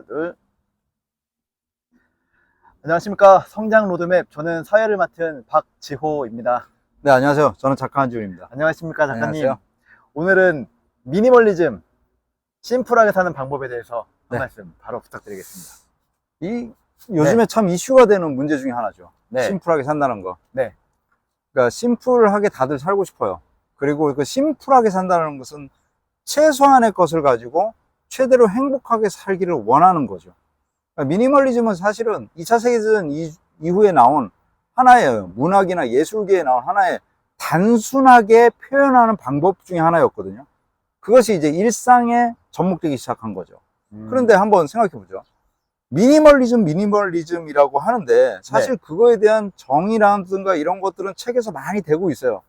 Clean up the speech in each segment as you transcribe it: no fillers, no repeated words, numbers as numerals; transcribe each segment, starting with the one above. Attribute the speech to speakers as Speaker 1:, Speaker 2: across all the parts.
Speaker 1: 둘. 안녕하십니까. 성장 로드맵. 저는 사회를 맡은 박지호입니다.
Speaker 2: 네, 안녕하세요. 저는 작가 한지훈입니다.
Speaker 1: 안녕하십니까, 작가님.
Speaker 2: 안녕하세요.
Speaker 1: 오늘은 미니멀리즘, 심플하게 사는 방법에 대해서 한
Speaker 2: 네.
Speaker 1: 말씀 바로 부탁드리겠습니다.
Speaker 2: 요즘에 참 이슈가 되는 문제 중에 하나죠.
Speaker 1: 네.
Speaker 2: 심플하게 산다는 거.
Speaker 1: 네.
Speaker 2: 그러니까 심플하게 다들 살고 싶어요. 그리고 그 심플하게 산다는 것은 최소한의 것을 가지고 최대로 행복하게 살기를 원하는 거죠. 그러니까 미니멀리즘은 사실은 2차 세계대전 이후에 나온 하나의 문학이나 예술계에 나온 하나의 단순하게 표현하는 방법 중에 하나였거든요. 그것이 이제 일상에 접목되기 시작한 거죠. 그런데 한번 생각해 보죠. 미니멀리즘이라고 하는데 사실
Speaker 1: 네.
Speaker 2: 그거에 대한 정의라든가 이런 것들은 책에서 많이 되고 있어요.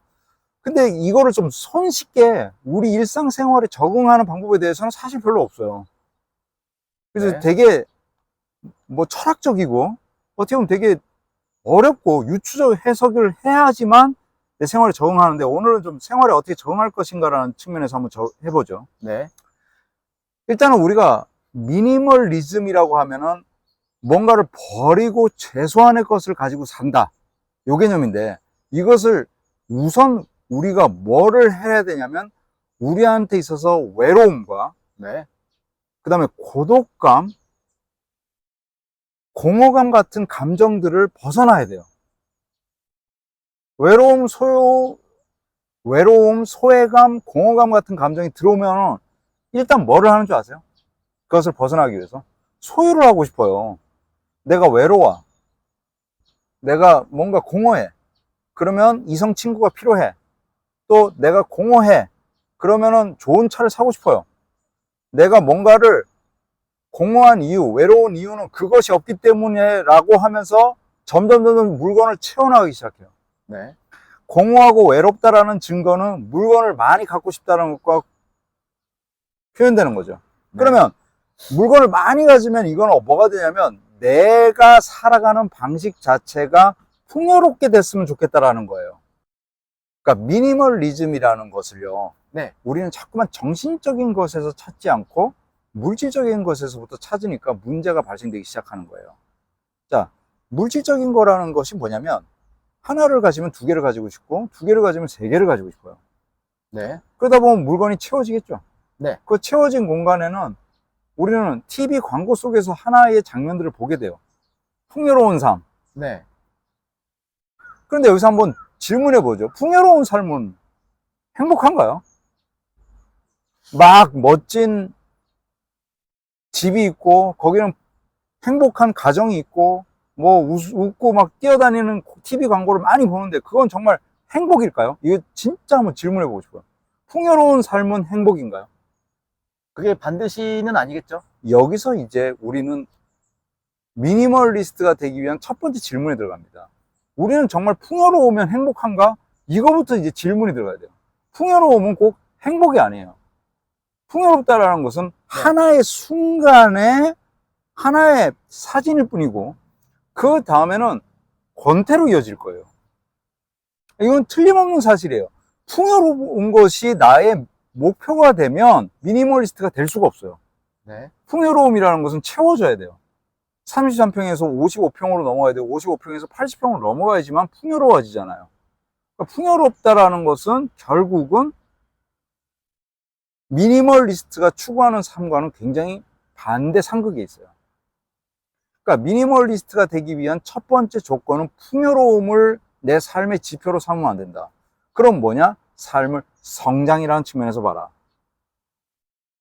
Speaker 2: 근데 이거를 좀 손쉽게 우리 일상생활에 적응하는 방법에 대해서는 사실 별로 없어요. 그래서
Speaker 1: 네.
Speaker 2: 되게 뭐 철학적이고 어떻게 보면 되게 어렵고 유추적 해석을 해야지만 내 생활에 적응하는데, 오늘은 좀 생활에 어떻게 적응할 것인가라는 측면에서 한번 해보죠.
Speaker 1: 네.
Speaker 2: 일단은 우리가 미니멀리즘이라고 하면은 뭔가를 버리고 최소한의 것을 가지고 산다, 요 개념인데, 이것을 우선 우리가 뭐를 해야 되냐면 우리한테 있어서 외로움과
Speaker 1: 네.
Speaker 2: 그 다음에 고독감, 공허감 같은 감정들을 벗어나야 돼요. 외로움, 소외감, 공허감 같은 감정이 들어오면 일단 뭐를 하는 줄 아세요? 그것을 벗어나기 위해서 소유를 하고 싶어요. 내가 외로워, 내가 뭔가 공허해, 그러면 이성 친구가 필요해. 또 내가 공허해, 그러면은 좋은 차를 사고 싶어요. 내가 뭔가를 공허한 이유, 외로운 이유는 그것이 없기 때문에 라고 하면서 점점 물건을 채워나가기 시작해요.
Speaker 1: 네.
Speaker 2: 공허하고 외롭다라는 증거는 물건을 많이 갖고 싶다는 것과 표현되는 거죠.
Speaker 1: 네.
Speaker 2: 그러면 물건을 많이 가지면 이건 뭐가 되냐면 내가 살아가는 방식 자체가 풍요롭게 됐으면 좋겠다라는 거예요. 그러니까 미니멀리즘이라는 것을요,
Speaker 1: 네.
Speaker 2: 우리는 자꾸만 정신적인 것에서 찾지 않고 물질적인 것에서부터 찾으니까 문제가 발생되기 시작하는 거예요. 자, 물질적인 거라는 것이 뭐냐면 하나를 가지면 두 개를 가지고 싶고 두 개를 가지면 세 개를 가지고 싶어요.
Speaker 1: 네.
Speaker 2: 그러다 보면 물건이 채워지겠죠.
Speaker 1: 네.
Speaker 2: 그 채워진 공간에는 우리는 TV 광고 속에서 하나의 장면들을 보게 돼요. 풍요로운 삶.
Speaker 1: 네.
Speaker 2: 그런데 여기서 한번 질문해 보죠. 풍요로운 삶은 행복한가요? 막 멋진 집이 있고 거기는 행복한 가정이 있고 뭐 웃고 막 뛰어다니는 TV 광고를 많이 보는데 그건 정말 행복일까요? 이거 진짜 한번 질문해 보고 싶어요. 풍요로운 삶은 행복인가요?
Speaker 1: 그게 반드시는 아니겠죠?
Speaker 2: 여기서 이제 우리는 미니멀리스트가 되기 위한 첫 번째 질문에 들어갑니다. 우리는 정말 풍요로우면 행복한가? 이거부터 이제 질문이 들어가야 돼요. 풍요로움은 꼭 행복이 아니에요. 풍요롭다라는 것은 하나의 순간에 하나의 사진일 뿐이고 그 다음에는 권태로 이어질 거예요. 이건 틀림없는 사실이에요. 풍요로운 것이 나의 목표가 되면 미니멀리스트가 될 수가 없어요.
Speaker 1: 네.
Speaker 2: 풍요로움이라는 것은 채워져야 돼요. 33평에서 55평으로 넘어가야 되고 55평에서 80평으로 넘어가야지만 풍요로워지잖아요. 그러니까 풍요롭다라는 것은 결국은 미니멀리스트가 추구하는 삶과는 굉장히 반대 상극에 있어요. 그러니까 미니멀리스트가 되기 위한 첫 번째 조건은 풍요로움을 내 삶의 지표로 삼으면 안 된다. 그럼 뭐냐? 삶을 성장이라는 측면에서 봐라.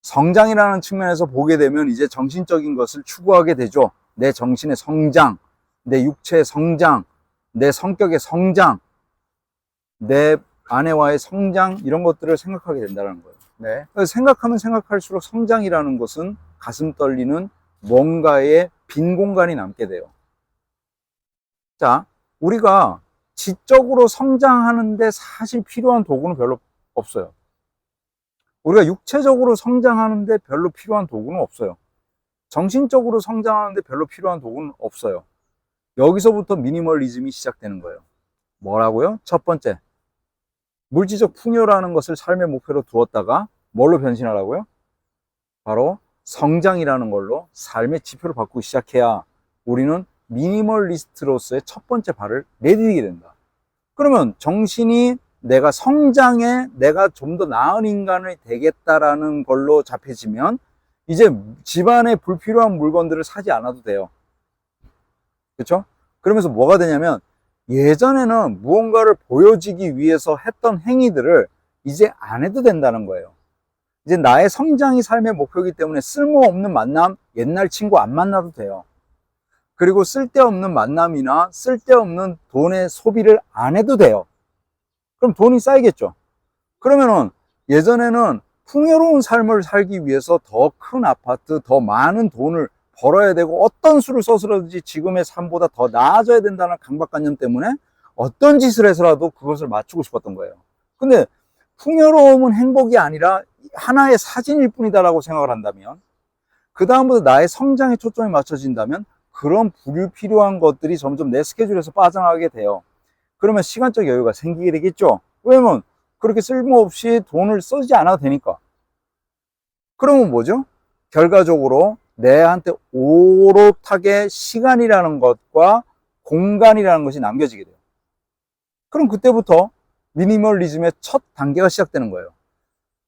Speaker 2: 성장이라는 측면에서 보게 되면 이제 정신적인 것을 추구하게 되죠. 내 정신의 성장, 내 육체의 성장, 내 성격의 성장, 내 아내와의 성장, 이런 것들을 생각하게 된다는 거예요.
Speaker 1: 네.
Speaker 2: 생각하면 생각할수록 성장이라는 것은 가슴 떨리는 뭔가의 빈 공간이 남게 돼요. 자, 우리가 지적으로 성장하는데 사실 필요한 도구는 별로 없어요. 우리가 육체적으로 성장하는데 별로 필요한 도구는 없어요. 정신적으로 성장하는데 별로 필요한 도구는 없어요. 여기서부터 미니멀리즘이 시작되는 거예요. 뭐라고요? 첫 번째, 물질적 풍요라는 것을 삶의 목표로 두었다가 뭘로 변신하라고요? 바로 성장이라는 걸로 삶의 지표를 바꾸기 시작해야 우리는 미니멀리스트로서의 첫 번째 발을 내디디게 된다. 그러면 정신이 내가 성장해, 내가 좀 더 나은 인간이 되겠다라는 걸로 잡혀지면 이제 집안에 불필요한 물건들을 사지 않아도 돼요. 그렇죠? 그러면서 뭐가 되냐면 예전에는 무언가를 보여지기 위해서 했던 행위들을 이제 안 해도 된다는 거예요. 이제 나의 성장이 삶의 목표이기 때문에 쓸모없는 만남, 옛날 친구 안 만나도 돼요. 그리고 쓸데없는 만남이나 쓸데없는 돈의 소비를 안 해도 돼요. 그럼 돈이 쌓이겠죠. 그러면은 예전에는 풍요로운 삶을 살기 위해서 더 큰 아파트, 더 많은 돈을 벌어야 되고 어떤 수를 써서라든지 지금의 삶보다 더 나아져야 된다는 강박관념 때문에 어떤 짓을 해서라도 그것을 맞추고 싶었던 거예요. 근데 풍요로움은 행복이 아니라 하나의 사진일 뿐이다라고 생각을 한다면, 그 다음부터 나의 성장에 초점이 맞춰진다면 그런 불필요한 것들이 점점 내 스케줄에서 빠져나가게 돼요. 그러면 시간적 여유가 생기게 되겠죠. 왜냐면 그렇게 쓸모없이 돈을 쓰지 않아도 되니까. 그러면 뭐죠? 결과적으로 내한테 오롯하게 시간이라는 것과 공간이라는 것이 남겨지게 돼요. 그럼 그때부터 미니멀리즘의 첫 단계가 시작되는 거예요.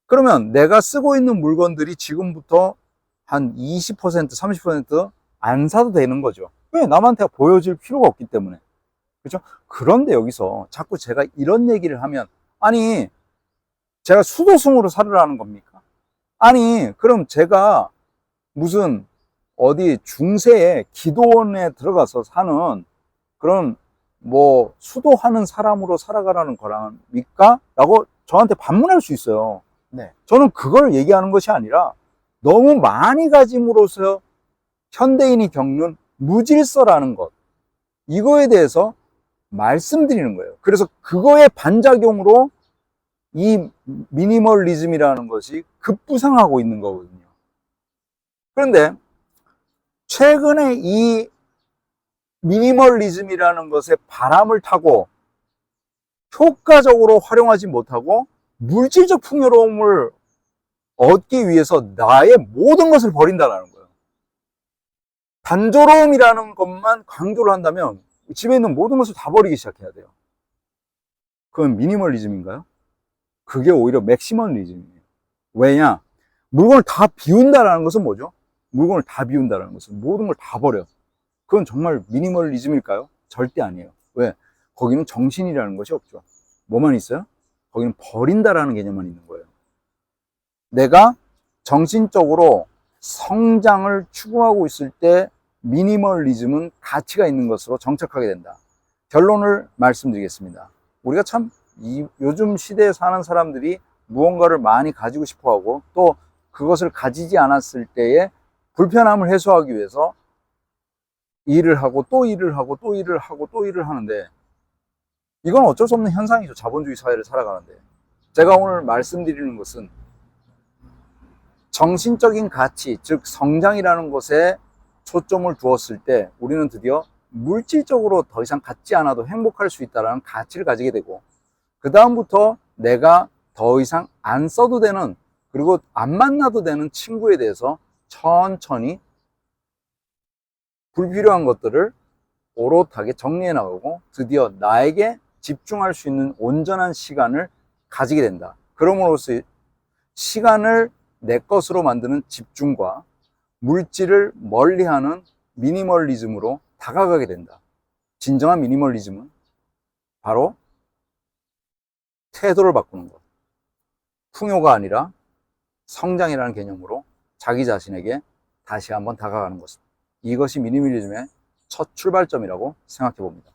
Speaker 2: 그러면 내가 쓰고 있는 물건들이 지금부터 한 20%, 30% 안 사도 되는 거죠. 왜? 남한테 보여줄 필요가 없기 때문에. 그렇죠? 그런데 여기서 자꾸 제가 이런 얘기를 하면, 아니, 제가 수도승으로 살으라는 겁니까? 아니, 그럼 제가 무슨 어디 중세에 기도원에 들어가서 사는 그런 뭐 수도하는 사람으로 살아가라는 거랍니까? 라고 저한테 반문할 수 있어요.
Speaker 1: 네.
Speaker 2: 저는 그걸 얘기하는 것이 아니라 너무 많이 가짐으로써 현대인이 겪는 무질서라는 것, 이거에 대해서 말씀드리는 거예요. 그래서 그거의 반작용으로 이 미니멀리즘이라는 것이 급부상하고 있는 거거든요. 그런데 최근에 이 미니멀리즘이라는 것에 바람을 타고 효과적으로 활용하지 못하고 물질적 풍요로움을 얻기 위해서 나의 모든 것을 버린다는 거예요. 단조로움이라는 것만 강조를 한다면 집에 있는 모든 것을 다 버리기 시작해야 돼요. 그건 미니멀리즘인가요? 그게 오히려 맥시멀리즘이에요. 왜냐? 물건을 다 비운다는 것은 뭐죠? 물건을 다 비운다는 것은 모든 걸 다 버려. 그건 정말 미니멀리즘일까요? 절대 아니에요. 왜? 거기는 정신이라는 것이 없죠. 뭐만 있어요? 거기는 버린다라는 개념만 있는 거예요. 내가 정신적으로 성장을 추구하고 있을 때 미니멀리즘은 가치가 있는 것으로 정착하게 된다. 결론을 말씀드리겠습니다. 우리가 참 요즘 시대에 사는 사람들이 무언가를 많이 가지고 싶어 하고 또 그것을 가지지 않았을 때의 불편함을 해소하기 위해서 일을 하고 또 일을 하고 또 일을 하고 또 일을 하는데, 이건 어쩔 수 없는 현상이죠. 자본주의 사회를 살아가는데. 제가 오늘 말씀드리는 것은 정신적인 가치, 즉 성장이라는 것에 초점을 두었을 때 우리는 드디어 물질적으로 더 이상 갖지 않아도 행복할 수 있다는 가치를 가지게 되고, 그 다음부터 내가 더 이상 안 써도 되는, 그리고 안 만나도 되는 친구에 대해서 천천히 불필요한 것들을 오롯하게 정리해 나가고 드디어 나에게 집중할 수 있는 온전한 시간을 가지게 된다. 그럼으로써 시간을 내 것으로 만드는 집중과 물질을 멀리하는 미니멀리즘으로 다가가게 된다. 진정한 미니멀리즘은 바로 태도를 바꾸는 것, 풍요가 아니라 성장이라는 개념으로 자기 자신에게 다시 한번 다가가는 것입니다. 이것이 미니멀리즘의 첫 출발점이라고 생각해 봅니다.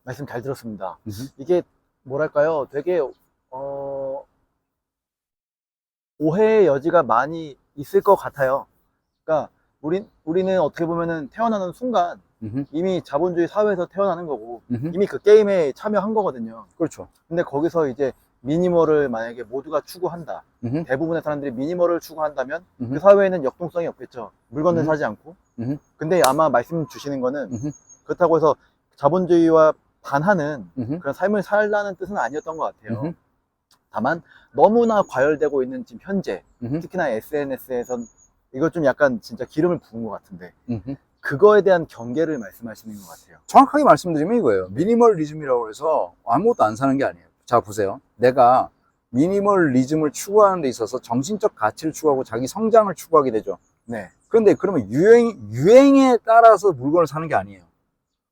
Speaker 1: 말씀 잘 들었습니다. 이게 뭐랄까요? 되게 오해의 여지가 많이 있을 것 같아요. 그러니까 우리는 어떻게 보면은 태어나는 순간 이미 자본주의 사회에서 태어나는 거고 이미 그 게임에 참여한 거거든요.
Speaker 2: 그렇죠.
Speaker 1: 근데 거기서 이제 미니멀을 만약에 모두가 추구한다. 대부분의 사람들이 미니멀을 추구한다면 그 사회에는 역동성이 없겠죠. 물건을 사지 않고. 근데 아마 말씀 주시는 거는 그렇다고 해서 자본주의와 반하는 그런 삶을 살라는 뜻은 아니었던 것 같아요. 다만 너무나 과열되고 있는 지금 현재
Speaker 2: 음흠.
Speaker 1: 특히나 SNS에선 이거 좀 약간 진짜 기름을 부은 것 같은데
Speaker 2: 음흠.
Speaker 1: 그거에 대한 경계를 말씀하시는 것 같아요.
Speaker 2: 정확하게 말씀드리면 이거예요. 미니멀리즘이라고 해서 아무것도 안 사는 게 아니에요. 자, 보세요. 내가 미니멀리즘을 추구하는 데 있어서 정신적 가치를 추구하고 자기 성장을 추구하게 되죠.
Speaker 1: 네.
Speaker 2: 그런데 그러면 유행에 따라서 물건을 사는 게 아니에요.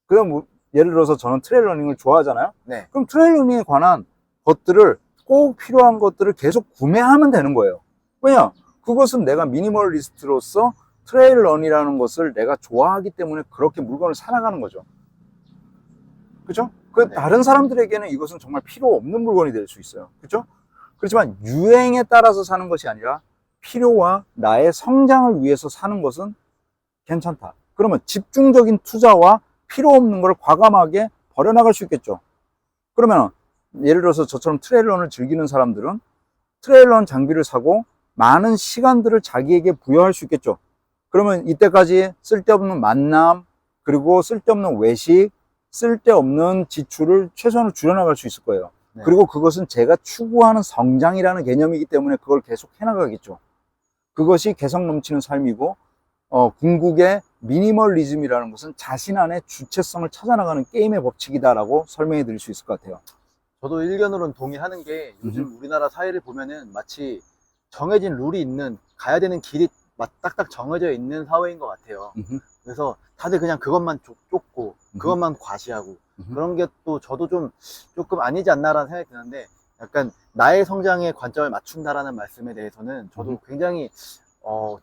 Speaker 2: 그럼 뭐, 예를 들어서 저는 트레일 러닝을 좋아하잖아요.
Speaker 1: 네.
Speaker 2: 그럼 트레일 러닝에 관한 것들을 꼭 필요한 것들을 계속 구매하면 되는 거예요. 왜냐? 그것은 내가 미니멀리스트로서 트레일 런이라는 것을 내가 좋아하기 때문에 그렇게 물건을 사나가는 거죠. 그죠? 그
Speaker 1: 네.
Speaker 2: 다른 사람들에게는 이것은 정말 필요 없는 물건이 될 수 있어요. 그죠? 그렇지만 유행에 따라서 사는 것이 아니라 필요와 나의 성장을 위해서 사는 것은 괜찮다. 그러면 집중적인 투자와 필요 없는 걸 과감하게 버려나갈 수 있겠죠. 그러면 예를 들어서 저처럼 트레일런을 즐기는 사람들은 트레일런 장비를 사고 많은 시간들을 자기에게 부여할 수 있겠죠. 그러면 이때까지 쓸데없는 만남, 그리고 쓸데없는 외식, 쓸데없는 지출을 최소한으로 줄여나갈 수 있을 거예요.
Speaker 1: 네.
Speaker 2: 그리고 그것은 제가 추구하는 성장이라는 개념이기 때문에 그걸 계속 해나가겠죠. 그것이 개성 넘치는 삶이고, 궁극의 미니멀리즘이라는 것은 자신 안에 주체성을 찾아나가는 게임의 법칙이다라고 설명해 드릴 수 있을 것 같아요.
Speaker 1: 저도 일견으로는 동의하는 게 요즘 우리나라 사회를 보면은 마치 정해진 룰이 있는 가야 되는 길이 딱딱 정해져 있는 사회인 것 같아요. 그래서 다들 그냥 그것만 쫓고 그것만 과시하고 그런 게 또 저도 조금 아니지 않나라는 생각이 드는데 약간 나의 성장에 관점을 맞춘다라는 말씀에 대해서는 저도 굉장히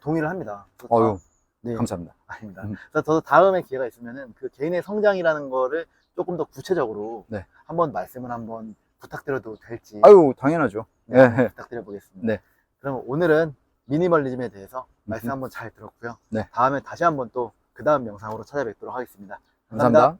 Speaker 1: 동의를 합니다.
Speaker 2: 어유,
Speaker 1: 네,
Speaker 2: 감사합니다.
Speaker 1: 아닙니다. 그래서 저도 다음에 기회가 있으면은 그 개인의 성장이라는 거를 조금 더 구체적으로
Speaker 2: 네.
Speaker 1: 한번 말씀을 한번 부탁드려도 될지
Speaker 2: 아유, 당연하죠.
Speaker 1: 네, 한번 부탁드려 보겠습니다.
Speaker 2: 네.
Speaker 1: 그럼 오늘은 미니멀리즘에 대해서 말씀 한번 잘 들었고요.
Speaker 2: 네.
Speaker 1: 다음에 다시 한번 또 그 다음 영상으로 찾아뵙도록 하겠습니다.
Speaker 2: 감사합니다.